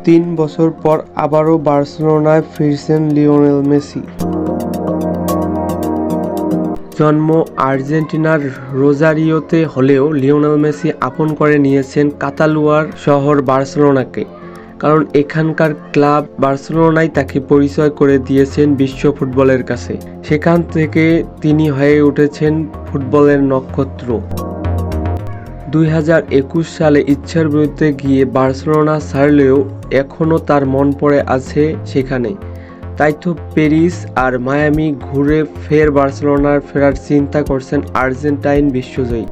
৩ বছর পর আবারও বার্সেলোনায় ফিরছেন লিওনেল মেসি। জন্ম আর্জেন্টিনার রোজারিওতে হলেও লিওনেল মেসি আপন করে নিয়েছেন কাতালুয়ার শহর বার্সেলোনাকে, কারণ এখানকার ক্লাব বার্সেলোনাই তাকে পরিচয় করে দিয়েছেন বিশ্ব ফুটবলের কাছে। সেখান থেকে তিনি হয়ে উঠেছেন ফুটবলের নক্ষত্র। 2021 সালে ইচ্ছার বিরুদ্ধে গিয়ে বার্সেলোনা ছাড়লেও এখনও তার মন পড়ে আছে সেখানে। তাই তো প্যারিস আর মায়ামি ঘুরে ফের বার্সেলোনার ফেরার চিন্তা করছেন আর্জেন্টাইন বিশ্বজয়ী।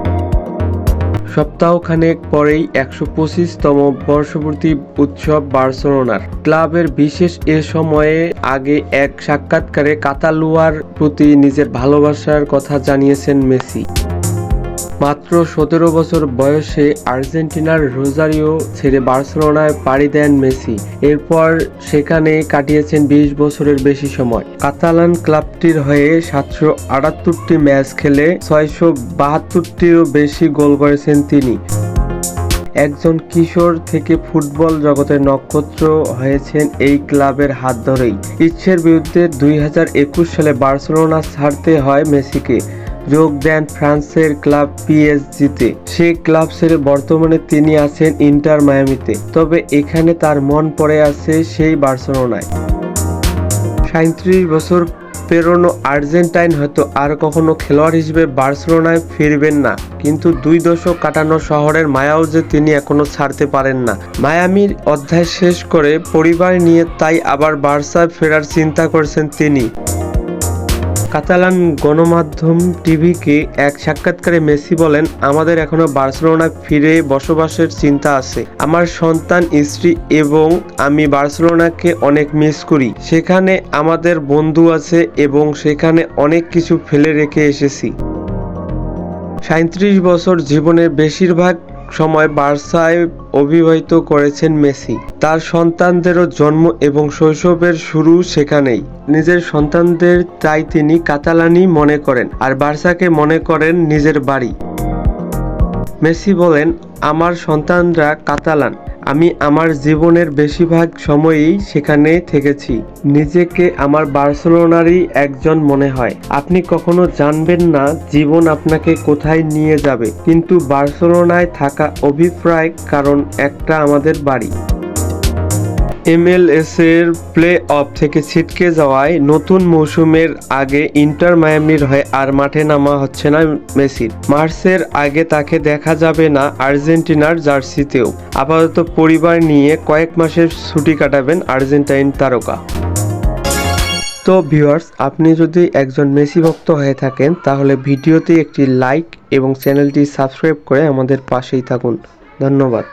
সপ্তাহখানেক পরেই 125তম বর্ষপূর্তি উৎসব বার্সেলোনার। ক্লাবের বিশেষ এ সময়ে আগে এক সাক্ষাৎকারে কাতালুয়ার প্রতি নিজের ভালোবাসার কথা জানিয়েছেন মেসি। মাত্র 17 বছর বয়সে আর্জেন্টিনার রোজারিও ছেড়ে বার্সেলোনায় পাড়ি দেন মেসি। এরপর সেখানে কাটিয়েছেন 20 বছরের বেশি সময়। কাতালান ক্লাবটির হয়ে 778টি ম্যাচ খেলে 672টিরও বেশি গোল করেছেন তিনি। একজন কিশোর থেকে ফুটবল জগতের নক্ষত্র হয়েছেন এই ক্লাবের হাত ধরেই। ইচ্ছের বিরুদ্ধে 2021 সালে বার্সেলোনা ছাড়তে হয় মেসিকে। যোগ দেন ফ্রান্সের ক্লাব পিএসজিতে। সেই ক্লাব ছেড়ে বর্তমানে তিনি আছেন ইন্টার মায়ামিতে। তবে এখানে তার মন পড়ে আছে সেই বার্সেলোনায়। 37 বছর পেরোনো আর্জেন্টাইন হয়তো আর কখনো খেলোয়াড় হিসেবে বার্সেলোনায় ফিরবেন না, কিন্তু 2 দশক কাটানো শহরের মায়াও যে তিনি এখনো ছাড়তে পারেন না। মায়ামির অধ্যায় শেষ করে পরিবার নিয়ে তাই আবার বার্সায় ফেরার চিন্তা করছেন তিনি। কাতালান গণমাধ্যম টিভিকে এক সাক্ষাৎকারে মেসি বলেন, আমাদের এখনো বার্সেলোনায় ফিরে বসবাসের চিন্তা আছে। আমার সন্তান, স্ত্রী এবং আমি বার্সেলোনাকে অনেক মিস করি। সেখানে আমাদের বন্ধু আছে এবং সেখানে অনেক কিছু ফেলে রেখে এসেছি। 37 বছর জীবনের বেশিরভাগ সময় বার্সায় অতিবাহিত করেছেন মেসি। তার সন্তানদেরও জন্ম এবং শৈশবের শুরু সেখানেই। নিজের সন্তানদের তাই তিনি কাতালানই মনে করেন, আর বার্সাকে মনে করেন নিজের বাড়ি। মেসি বলেন, আমার সন্তানরা কাতালান। আমি আমার জীবনের বেশিরভাগ সময়ই সেখানে থেকেছি। নিজেকে আমার বার্সেলোনারই একজন মনে হয়। আপনি কখনো জানবেন না জীবন আপনাকে কোথায় নিয়ে যাবে, কিন্তু বার্সেলোনায় থাকা অভিপ্রায় কারণ একটা আমাদের বাড়ি। MLS-এর প্লে অফ থেকে ছিটকে যাওয়ায় নতুন মৌসুমের আগে ইন্টার মায়ামির হয়ে আর মাঠে নামা হচ্ছে না মেসির। মার্চের আগে তাকে দেখা যাবে না আর্জেন্টিনার জার্সিতেও। আপাতত পরিবার নিয়ে কয়েক মাসের ছুটি কাটাবেন আর্জেন্টাইন তারকা। তো ভিউয়ার্স, আপনি যদি একজন মেসি ভক্ত হয়ে থাকেন তাহলে ভিডিওতে একটি লাইক এবং চ্যানেলটি সাবস্ক্রাইব করে আমাদের পাশেই থাকুন। ধন্যবাদ।